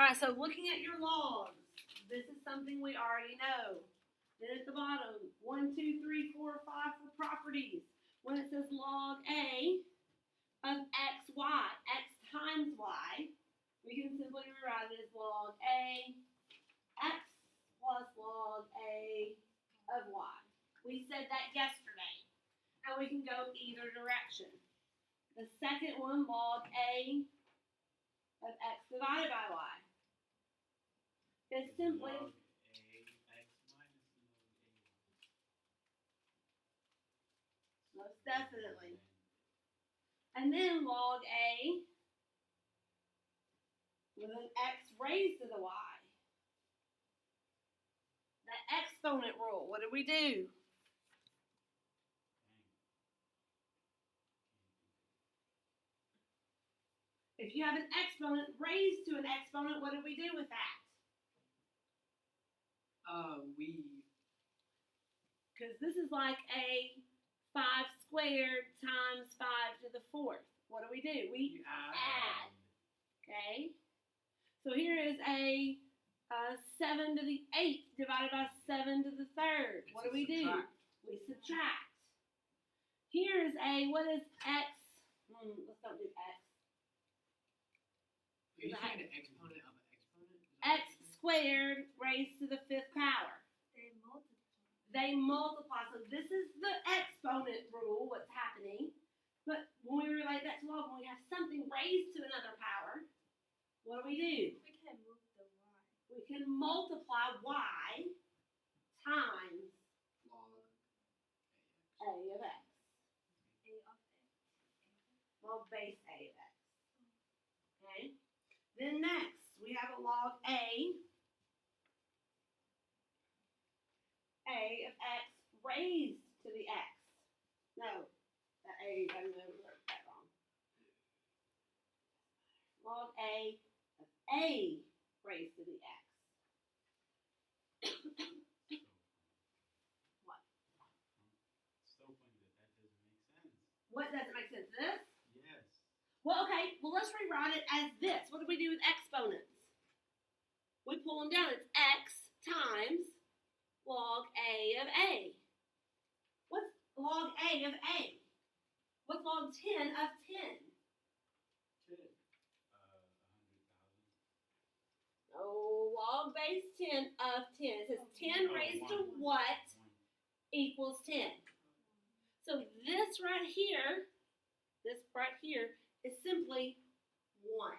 All right, so looking at your logs, this is something we already know. Then at the bottom, 1, 2, 3, 4, 5 for properties. When it says log A of x, y, x times y, we can simply rewrite it as log A x plus log A of y. We said that yesterday, and we can go either direction. The second one, log A of x divided by y, is simply log A x minus log A y. most definitely. And then log A with an x raised to the y. The exponent rule, what do we do? If you have an exponent raised to an exponent, what do we do with that? Because this is like a 5 squared times 5 to the 4th. What do? We add. Okay? So here is a 7 to the 8th divided by 7 to the 3rd. What do? We subtract. Here is what is x? Let's don't do x. Are you saying the exponent of an exponent? X squared raised to the 5th power. They multiply. So this is the exponent rule, what's happening. But when we relate that to log, when we have something raised to another power, what do? We can move the y. We can multiply y times Log a of x. A of x. Log base a of x. Okay? Then next, we have a log a of x raised to the x. No, that a, I wrote that wrong. Log a of a raised to the x. What? So funny that doesn't make sense. What doesn't make sense? This? Yes. Well, okay. Well, let's rewrite it as this. What do we do with exponents? We pull them down. It's x times log a of a. What's log a of a? What's log 10 of 10? 100,000. Oh, log base 10 of 10. It says 10 raised to what equals 10. So this right here is simply 1.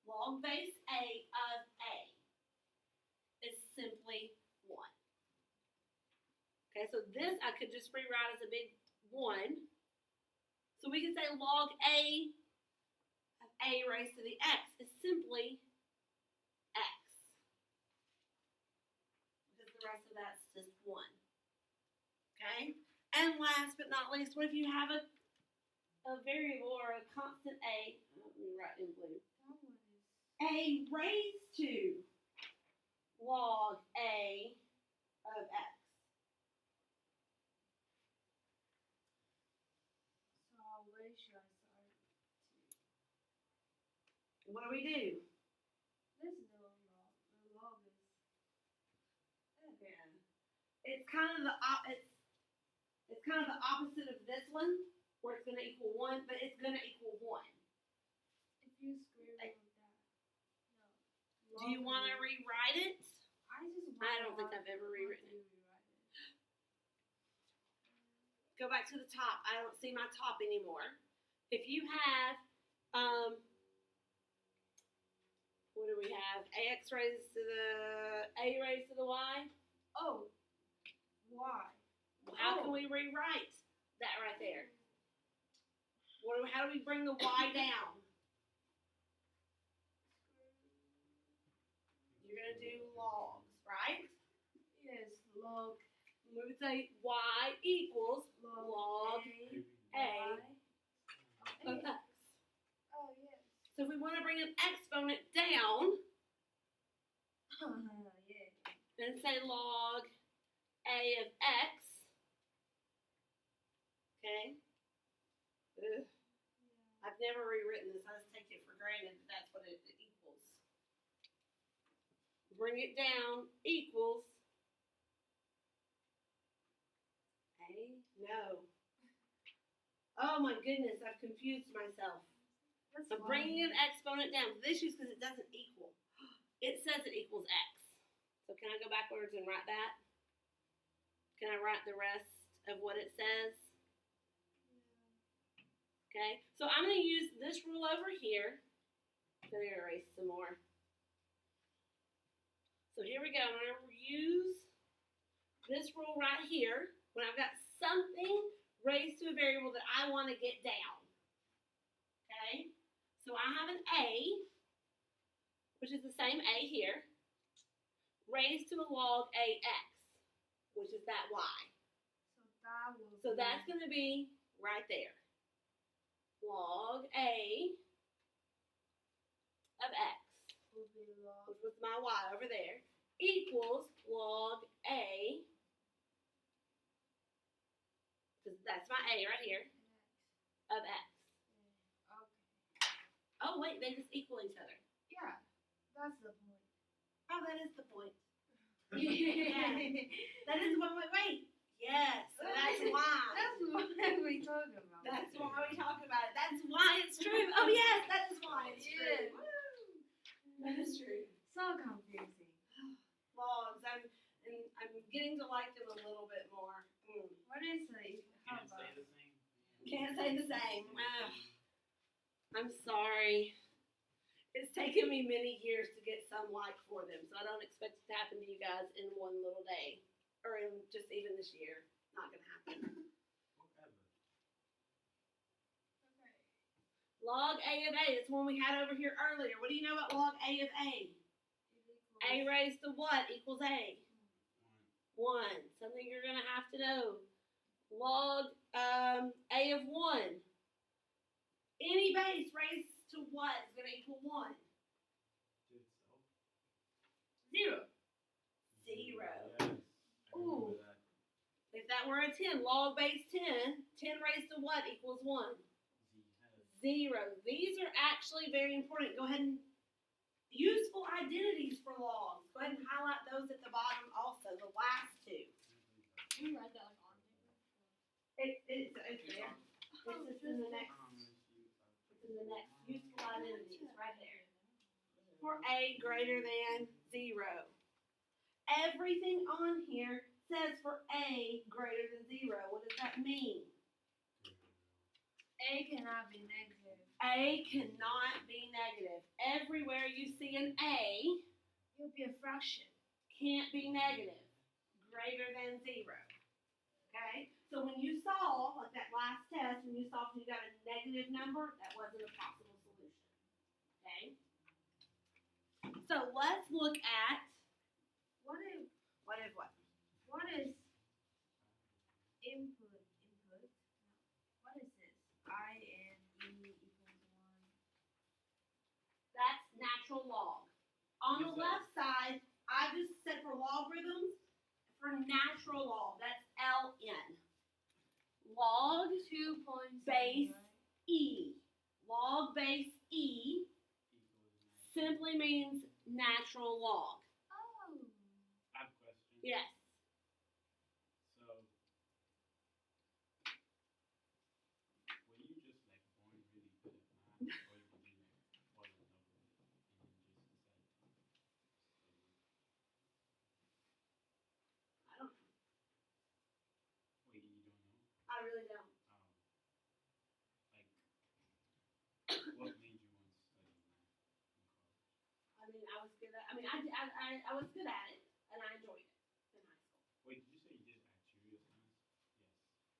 Log base a of a is simply 1. Okay, so this I could just rewrite as a big 1. So we can say log a of a raised to the x is simply x. Because the rest of that's just 1. Okay? And last but not least, what if you have a variable or a constant a? Let me write in blue. A raised to log a of x. So where should I start? What do we do? This is the log. The log is. Yeah. It's kind of the opposite of this one, where it's going to equal 1, but it's going to equal 1. If you square root that. No. Do you want to rewrite it? I don't think I've ever rewritten it. Rewrite it. Go back to the top. I don't see my top anymore. If you have, what do we have? A raised to the y? Oh. Why? How can we rewrite that right there? How do we bring the y down? You're going to do logs, right? Yes, log. We would say y equals log a of x. Oh, yes. So if we want to bring an exponent down, Yeah. then say log a of x. Okay? I've never rewritten this. I just take it for granted that that's what it equals. bring it down equals A? No. Oh my goodness, I've confused myself. That's So bringing an exponent down. The issue is because it doesn't equal. It says it equals x. So can I go backwards and write that? Can I write the rest of what it says? Okay, so I'm going to use this rule over here. I'm going to erase some more. So here we go. I'm going to use this rule right here when I've got something raised to a variable that I want to get down. Okay, so I have an a, which is the same a here, raised to a log ax, which is that y. So that's going to be right there. Log a of x, which was my y over there, equals log a, because that's my a right here, of x. Oh wait, they just equal each other. Yeah, that's the point. Oh, that is the point. Yeah. That is what wait. Yes, so that's why. That's what we talking about. That's why we talk about it. That's why it's true. Oh yes, that is why it's true. Yeah. Woo. That is true. So confusing. Logs. I'm getting to like them a little bit more. What is it? How Can't about? say the same. Can't say the same. I'm sorry. It's taken me many years to get some like for them, so I don't expect it to happen to you guys in one little day, or in just even this year. Not gonna happen. Whatever. Okay. Log A of A. It's one we had over here earlier. What do you know about log A of A? A raised to what equals A? 1. Something you're gonna have to know. Log A of 1. Any base raised to what is gonna equal 1? To itself. 0. 0. Yes. I Ooh. remember that. If that were a 10, log base 10, 10 raised to what equals 1? Z has 0. These are actually very important. Go ahead and useful identities for logs. Go ahead and highlight those at the bottom also, the last two. You write that like on It's there. It's just in the next. It's in the next useful identities right there. For A greater than 0. Everything on here says for A greater than 0. What does that mean? A cannot be negative. A cannot be negative. Everywhere you see an A It'll be a fraction. can't be negative. Greater than 0. Okay? So when you solve, like that last test, when you solved and you got a negative number, that wasn't a possible solution. Okay? So let's look at What is what? what is input? No. What is this? I and E equals 1. That's natural log. On the left side, I just said for logarithms, for natural log, that's ln. Log 2.7. base right? E. Log base E simply means natural log. Oh. I have a question. Yes. So, were you just like born really good at math, or did you like fall in love with it and then just decide to study it? I don't know. Wait, you don't know? I really don't. Like, what made you want to study math in college? I mean, I was good at. I mean, I was good at it, and I enjoyed it in high school. Wait, did you say you did actuarial science? Yes. So you did do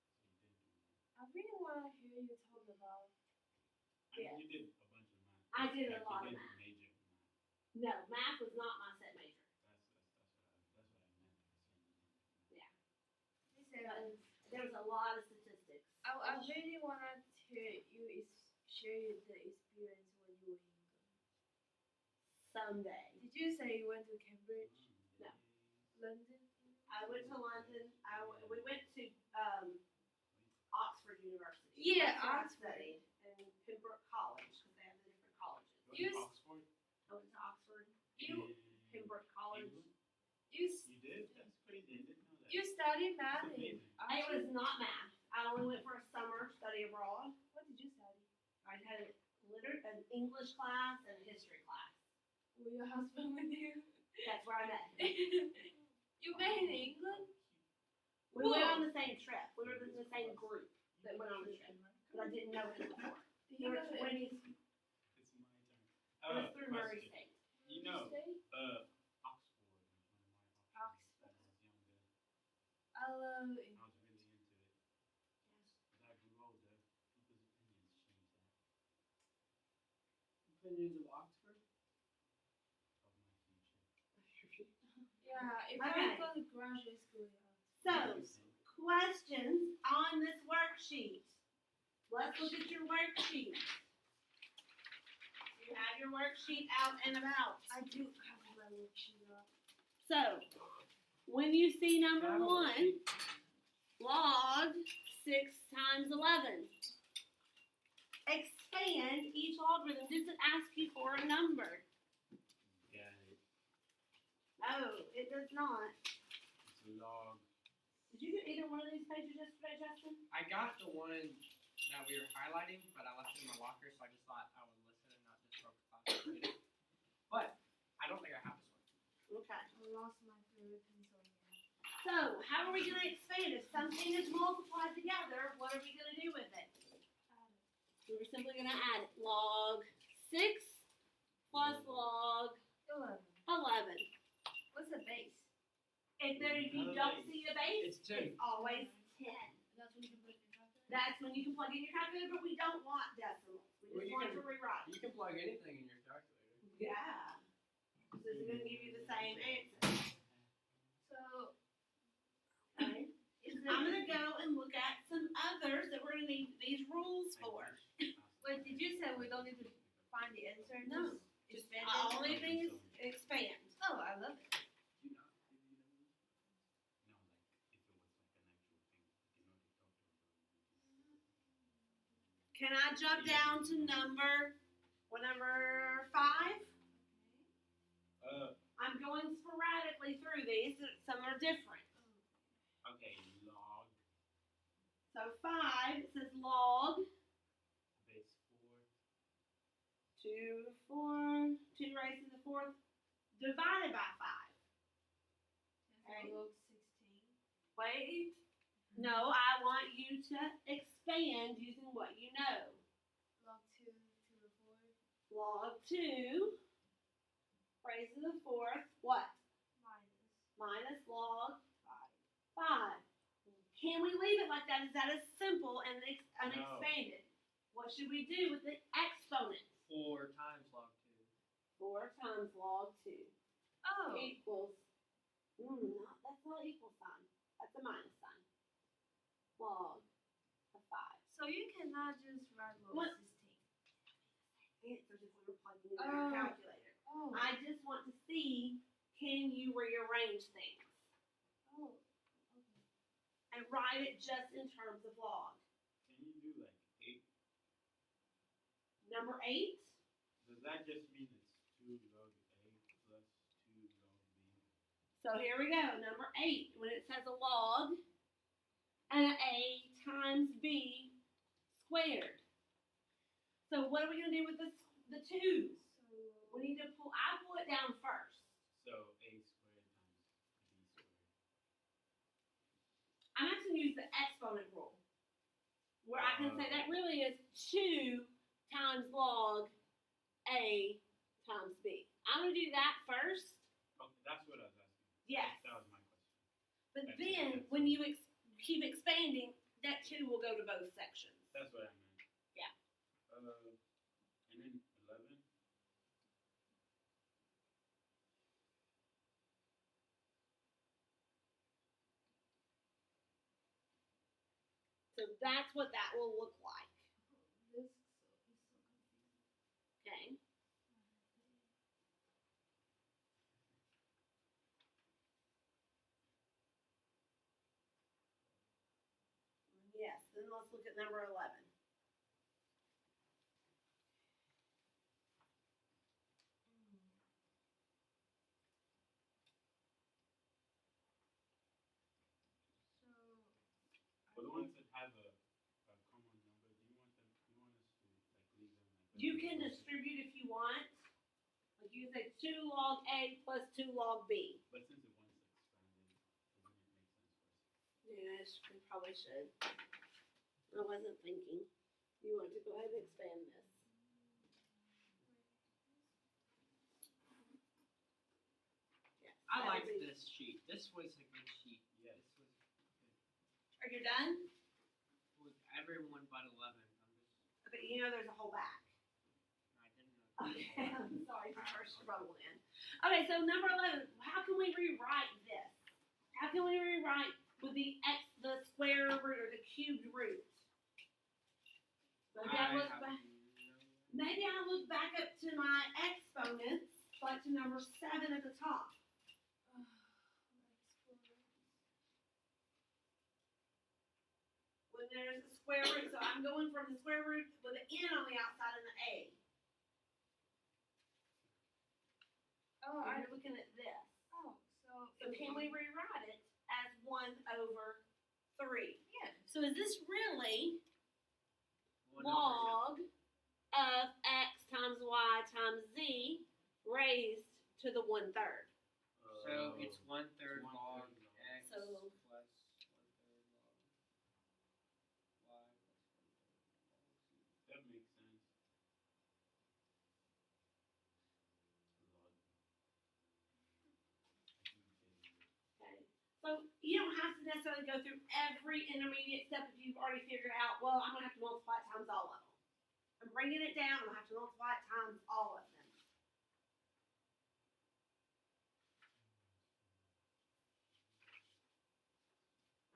math. I really want to hear you talk about. I Yeah. mean, you did a bunch of math. I did a Like, lot you of didn't math. major in math. No, math was not my set major. That's what I meant by saying you didn't do math. Yeah. He said, There was a lot of statistics. I really wanted to share the experience when you were in England. Someday. Did you say you went to Cambridge, No. London? I went to London. We went to Oxford University. Yeah, That's where I Oxford. studied, and Pembroke College, because they have the different colleges. You You went to Oxford? I went to Oxford. You- And Brook College. England? You s- You did? That's crazy. I didn't know that. you study math That's in amazing. It was not math. I only went for a summer study abroad. What did you study? I had an English class and a history class. Were your husband with you? That's where I met him. You met in England? We went on the same trip. We were in the same group that went on the trip. But I didn't know him before. Did They you were go to 20s. It's my turn. It was through Murray Question. State. You know, State? Oxford was one of my options when I was younger. I love I England. was really into it. As I grew older, people's opinions changed that Opinions of Oxford? of my future. Yeah, if Okay. I go to graduate school, yeah. So, questions on this worksheet. Let's look at your worksheet. You have your worksheet out and about. I do have my worksheet up. So, when you see number 1, log 6 times 11. Expand each logarithm. Does it ask you for a number? Got it. No, it does not. It's a log. Did you get either one of these pages yesterday, Justin? I got the one that we were highlighting, but I left it in my locker, so I just thought I would listen and not just go to class and read it. But I don't think I have this one. Okay. I lost my favorite pencil again. So, how are we going to expand? If something is multiplied together, what are we going to do with it? We're simply going to add it. Log 6 plus log 11. 11. What's the base? If you don't see the base, It's 10. it's always 10. That's when you can put in your calculator? That's when you can plug in your calculator, but we don't want decimals. We Well, just you want can- to rewrite. You can plug anything in your calculator. Yeah. So it's going to give you the same answer. So, Okay. I'm going to go and look at some others that we're going to need these rules for. wait, did you say we don't need to find the answer? No. Just Just expand all it? only thing is expand. Oh, I love it. You know, if you know this? No, like if it was like an actual thing, like you know they talked about. Can I jump down to number 5? I'm going sporadically through these. Some are different. Okay, log So 5, it says log base 4. 2 to 4, 2 raised to the 4th, divided by 5. Okay. Log 16. Wait. No, I want you to expand using what you know. Log 2 to the 4th. Log 2 raised to the 4th, what? Minus log 5. Can we leave it like that? Is that as simple and unexpanded? What should we do with the exponent? 4 times log 2. 4 times log 2 Oh. equals, that's not equal sign. That's a minus sign. Log of 5. So you cannot just write log What? 16. Answers if we were plugging in our Oh. calculator. Oh. I just want to see, can you rearrange things? Oh. Okay. And write it just in terms of log. Can you do like 8? Number 8, Does that just mean it's 2 log A plus 2 log B? so here we go. Number 8, when it says a log and an A times B squared. So what are we going to do with the 2's? So. We need to I pull it down first. So A squared times B squared. I'm actually going to use the exponent rule. Where I can say that really is 2 times log A times B. I'm going to do that first. Okay, that's what I was asking. Yes. That was my question. But then, when you keep expanding, that 2 will go to both sections. That's what I meant. Yeah. And then 11. So that's what that will look like. This is so confusing. Okay. Yes, then let's look at number 11. You can distribute if you want. Like you can say 2 log A plus 2 log B. But since it wants expanded, doesn't it make sense for us? Yes, we probably should. I wasn't thinking. You want to go ahead and expand this. Yes, I that like would be- this sheet. This was a good sheet. Yes. This was good. Are you done? With everyone but 11. Okay, you know there's a whole back. I didn't know. Okay, I'm sorry to burst your bubble in. Okay, so number 11, how can we rewrite this? How can we rewrite with the square root or the cubed root? Maybe I look back up to my exponents, like to number 7 at the top. When there's a square root, so I'm going from the square root with an N on the outside and an A. Oh, I'm looking at this. So can we rewrite it as 1 over 3? Yeah. So is this really 1 over log of x times y times z raised to the 1/3? So it's 1/3 1/3 log log. x So- plus 1/3 log y plus 1/3 log z. That makes sense. Okay. So you don't have to necessarily go through every intermediate step if you've already figured out, well, I'm going to have to multiply it times all of them. I'm bringing it down, I'm going to have to multiply it times all of them.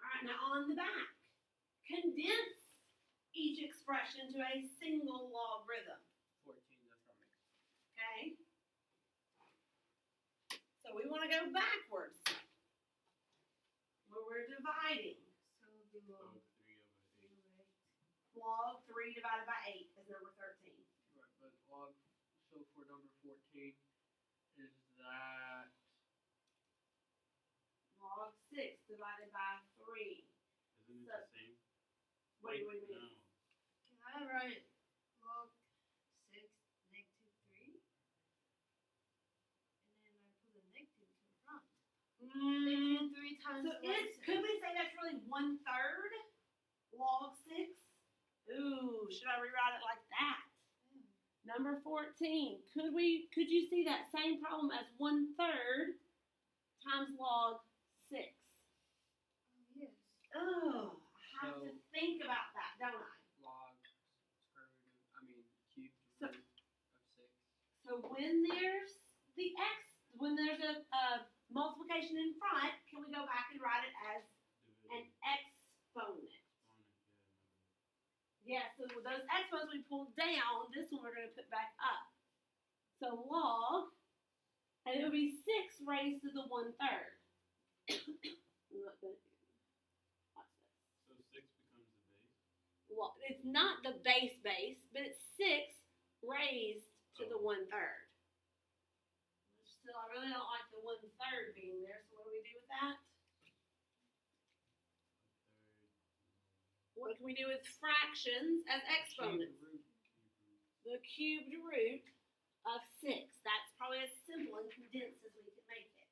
All right, now on the back, condense each expression to a single logarithm. 14, that's what makes Okay? So we want to go backwards. Where we're dividing. So below. Log 3 over 8. Log 3 divided by 8 is number 13. Right, but log, so for number 14, is that Log 6 divided by 3. Isn't it So- the same? What do we mean? No. Can I write log 6 negative 3? And then I put a negative to the front. Negative 3 times So could we say that's really 1/3 log 6? Ooh, should I rewrite it like that? Number 14. Could you see that same problem as 1/3 times log 6? Oh, yes. Oh, I have to So- think about that, don't I? log square root of, cubed So- root of 6? So when there's when there's a multiplication in front, can we go back and write it as an exponent? Yeah, so with those exponents we pulled down, this one we're going to put back up. So log, and it would be 6 raised to the 1/3. Watch this. So 6 becomes the base? Well, it's not the base, but it's 6 raised to the 1/3. Still, I really don't like the 1/3 being there, so what do we do with that? What can we do with fractions as exponents? Cubed root. The cubed root of 6. That's probably as simple and condensed as we can make it.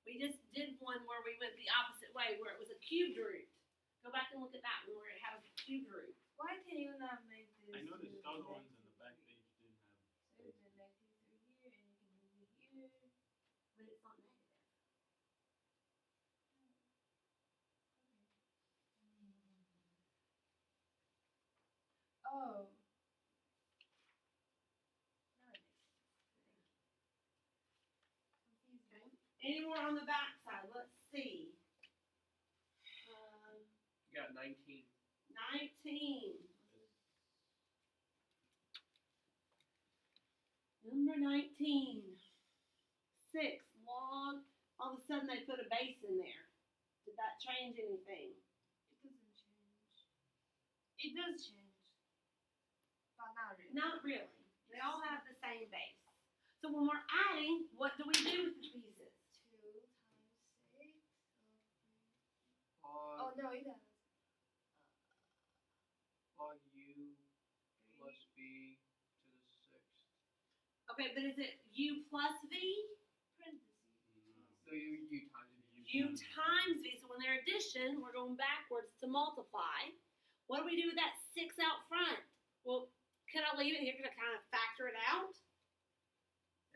We just did one where we went the opposite way, where it was a cubed root. Go back and look at that one where it has a cubed root. Why can you not make this? I noticed other ones on the back page didn't have. So the negative 3 here, and you can move it here. But it's not negative. Oh. Now it makes sense. Confusing. Any more on the back side? Let's see. You got 19. 19. Number 19. 6 log. All of a sudden they put a base in there. Did that change anything? It doesn't change. It does change. But not really. Not really. They all have the same base. So when we're adding, what do we do with the pieces? 2 times 6. Log Oh, Oh no, it does. Log U plus B to the sixth. Okay, but is it U plus V? Parentheses. So U times V. U times V. So when they're addition, we're going backwards to multiply. What do we do with that 6 out front? Well, can I leave it here to kind of factor it out?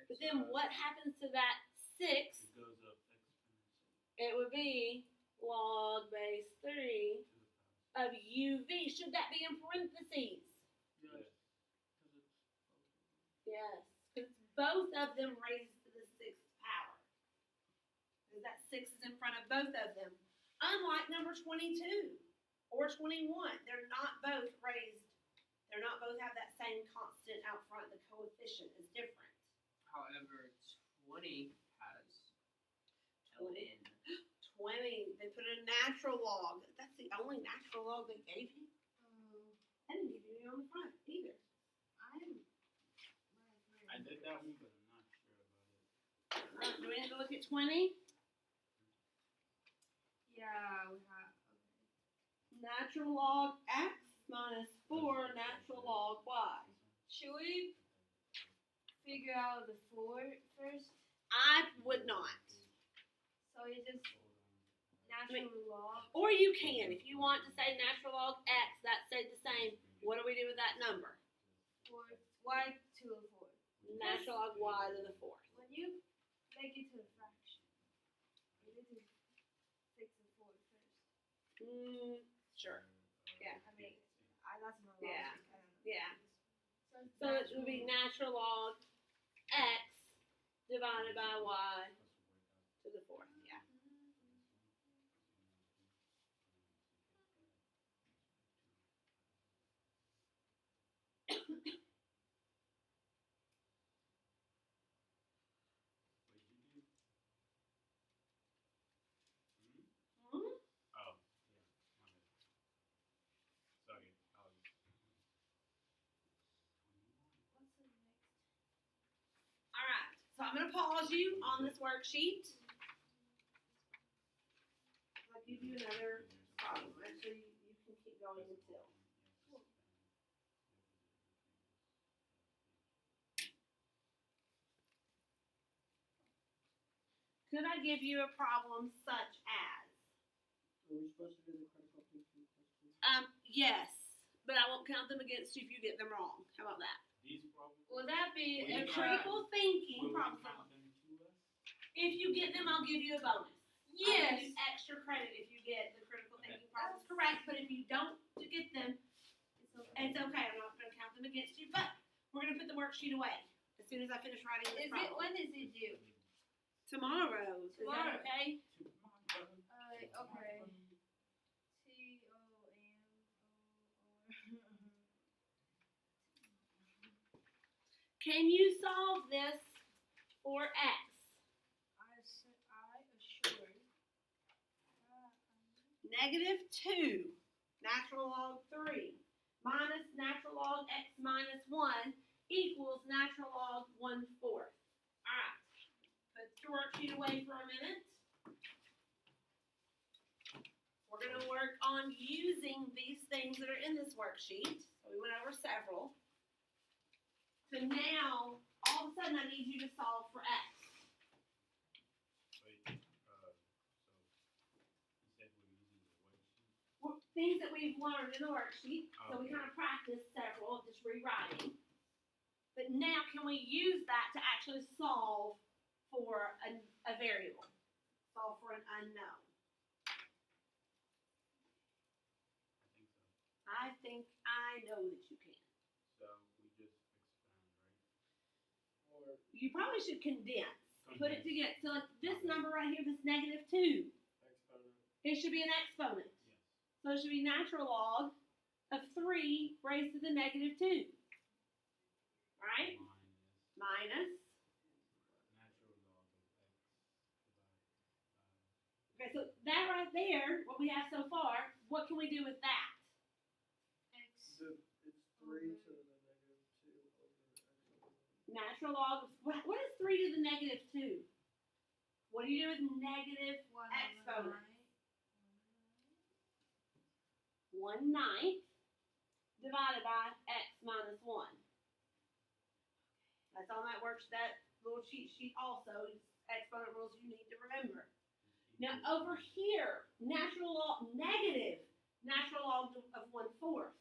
But then what happens to that 6? It goes up exponentially It would be log base 3 to the power. of UV. Should that be in parentheses? Yes. Yes, because both of them raised to the 6th power. Because that 6 is in front of both of them. Unlike number 22 or 21, they're not both raised. They're not both have that same constant out front. The coefficient is different. However, 20 has 20. ln. 20, they put a natural log. That's the only natural log they gave you. I didn't give you any on the front either. I did that one, but I'm not sure about it. Do we need to look at 20? Yeah, we have. Okay. Natural log x minus 4 natural log y. Should we figure out the 4 first? I would not. So it's just natural log. Or you can, if you want to say natural log x, that stayed the same. What do we do with that number? 4 y to the 4. Natural log y to the 4th. When you make it to a fraction, you need to fix the 4 first. Sure. Yeah. I mean, that's my logic. Yeah. I don't know. Yeah. it's So it would be natural log x divided by y to the 4th. Yeah. Wait, you do? Hmm? Oh, yeah, my bad. Sorry, I was. 21. What's the next? All right. So I'm going to pause you on this worksheet. I'll give you another problem. Actually, you can keep going until. Could I give you a problem such as? Are we supposed to do the critical thinking questions? Yes, but I won't count them against you if you get them wrong. How about that? These problems. Will that be Will A you critical thinking Will we problem. count them to us? If you get them, I'll give you a bonus. I'll Yes. give you extra credit if you get the critical thinking problems correct, but if you don't get them, it's okay. I'm not going to count them against you, but we're going to put the worksheet away as soon as I finish writing this Is it problem. when is it due? Tomorrow. Is that Tomorrow. okay? Okay. Can you solve this for x? I assured. -2 natural log 3 minus natural log x minus 1 equals natural log 1/4. Alright, put your worksheet away for a minute. We're going to work on using these things that are in this worksheet. So we went over several. So now, all of a sudden, I need you to solve for x. Wait, so you said we're using the worksheet? Things that we've learned in the worksheet. So we Okay. kind of practiced several, just rewriting. But now can we use that to actually solve for a variable? Solve for an unknown. I think so. I know that you can. So we just expand, right? Or You probably should condense. Put it Condense. together. So like this number right here, this -2, exponent. it should be an exponent. Yes. So it should be natural log of 3 raised to the -2. Right? Minus. Natural log of x divided Okay, so that right there, what we have so far, what can we do with that? X. It's 3 to the -2 over x. Natural log of, what is 3 to the -2? What do you do with negative One exponent? over nine. 1/9 divided by x minus 1. That's on that that little cheat sheet also. Exponent rules you need to remember. Now over here, negative natural log of 1/4.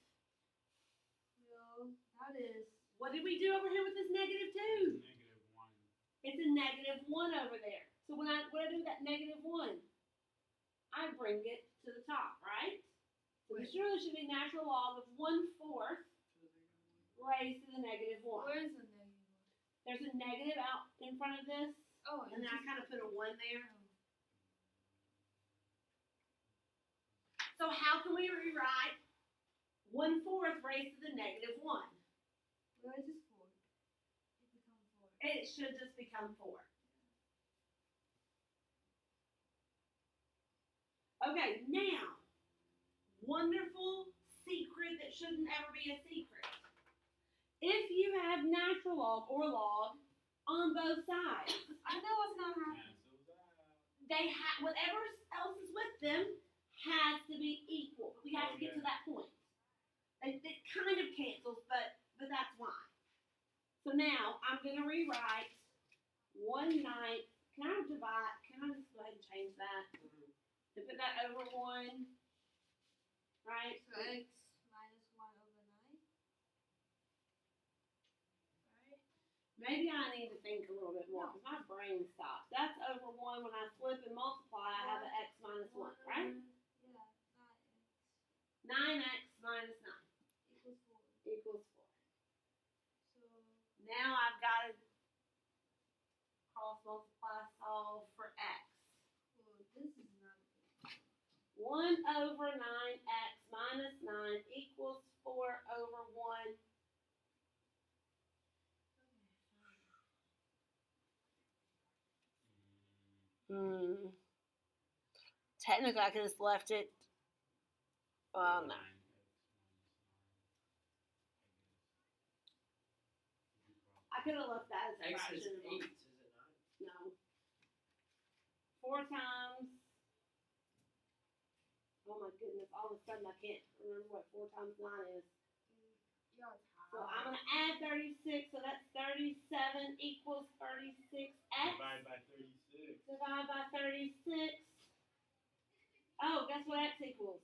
No, that is. What did we do over here with this -2? -1. It's a -1 over there. So what I do with that -1? I bring it to the top, right? So this really should be natural log of 1/4 raised to the -1. Where is the negative one? There's a negative out in front of this, Oh, and then I kind of put a 1 there. So how can we rewrite 1/4 raised to the -1? Where is this 4? It becomes 4. It should just become 4. Okay, now, wonderful secret that shouldn't ever be a secret. If you have natural log or log on both sides, I know what's gonna happen. Cancels out. they have whatever else is with them has to be equal. We have to get to that point. It kind of cancels, but that's why. So now I'm gonna rewrite 1/9. Can I just go ahead and change that? To put that over 1, right? So x minus 1 over 9. Right? Maybe I need to think a little bit more because my brain stops. That's over 1. When I flip and multiply, I have an x minus 1, right? Yeah, 9x 9x minus 9 equals 4. equals 4. So, Now I've got to cross multiply solve for x. well, this is not a big 1 over 9x minus 9 equals 4 over 1. Technically, I could have left it. Well, no. I could have left that as a X is fraction. 8, is it not? No. 4 times. Oh my goodness! All of a sudden, I can't remember what 4 times 9 is. Y'all So I'm gonna add 36. So that's 37 equals 36x. Divide by 36. Divide by 36. Oh, guess what x equals?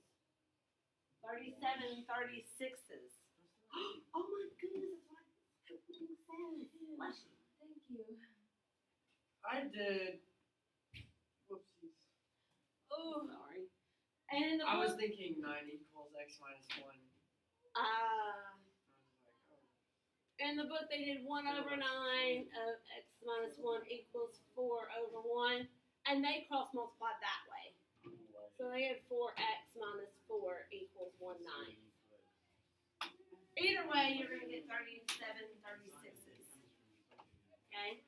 37 36s. Oh my goodness, that's what it says. Bless you. Thank you. I did. Whoopsies. Oh, sorry. And in the I was book, thinking 9 equals x minus 1. uh, I was like, oh. in the book they did 1 over 9 of x minus 1 equals 4 over 1, and they cross multiplied that way. So they had 4x minus 4 equals 1/9. Either way, you're gonna get 37 36s. Okay.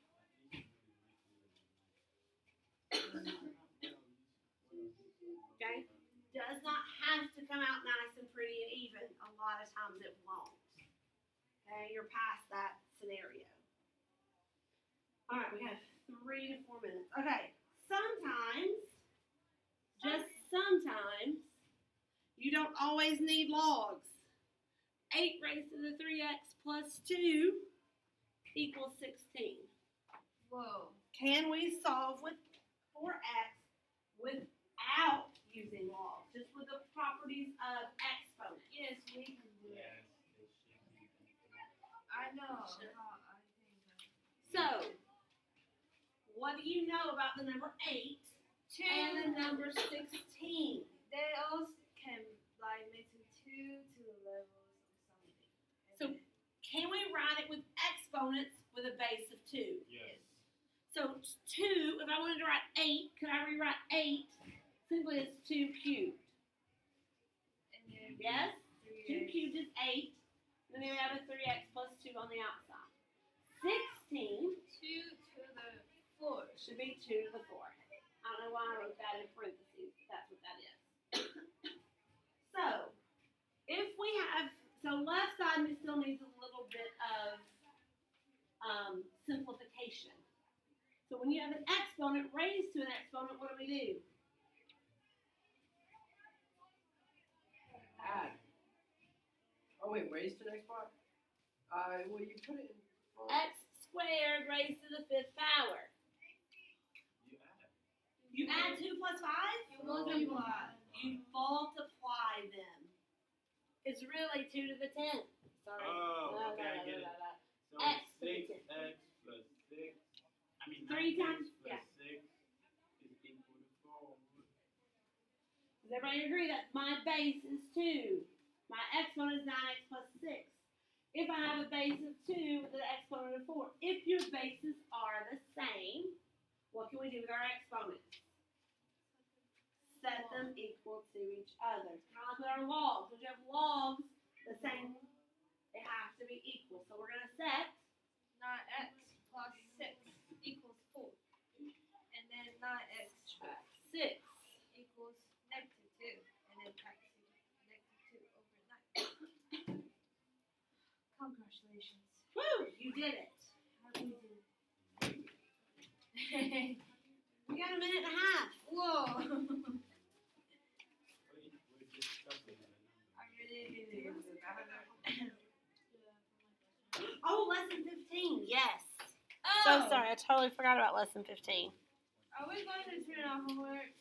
Okay. Does not have to come out nice and pretty and even. A lot of times it won't. Okay, you're past that scenario. All right, we have 3 to 4 minutes. Okay, sometimes, just sometimes, you don't always need logs. 8 raised to the 3x plus 2 equals 16. Whoa. Can we solve for x without using logs, just with the properties of exponents? Yes, we can do it. Yes, it should be. I know. Sure. I think So, what do you know about the number 8 and the number 16? they all can like make to 2 to the levels or something. And So, can we write it with exponents with a base of 2? Yes. So 2, if I wanted to write 8, could I rewrite 8 simply as 2 cubed? and then Yes? 2 3x. cubed is 8. Then we have a 3x plus 2 on the outside. 16 2 to the 4. should be 2 to the 4th. I don't know why I wrote that in parentheses, but that's what that is. So, if we have, so left side still needs a little bit of simplification. So when you have an exponent raised to an exponent, what do we do? Add. Oh wait, raised to the next part? Well you put it in. X squared raised to the 5th power. You add. You add 2 plus 5? You multiply. You multiply them. It's really 2 to the 10th. Sorry. Oh, okay, I get it. So X to the 6x plus 6. I mean, 3 9x times- plus yeah. 6 is equal to 4. Does everybody agree that my base is 2? My exponent is 9x plus 6. If I have a base of 2 with an exponent of 4, if your bases are the same, what can we do with our exponents? Set them equal to each other. Kind of like with our logs. When you have logs, the same, they have to be equal. So we're going to set 9x plus 6 equals 4. And then 9x 6. equals negative 2. And then x equals negative 2 over 9. Congratulations. Woo! You did it. How do we do? You got a minute and a half. Whoa! We're just supplementing the number. I really did. Oh, lesson 15. Yes. Oh! So sorry. I totally forgot about lesson 15. Are we going to turn our homework?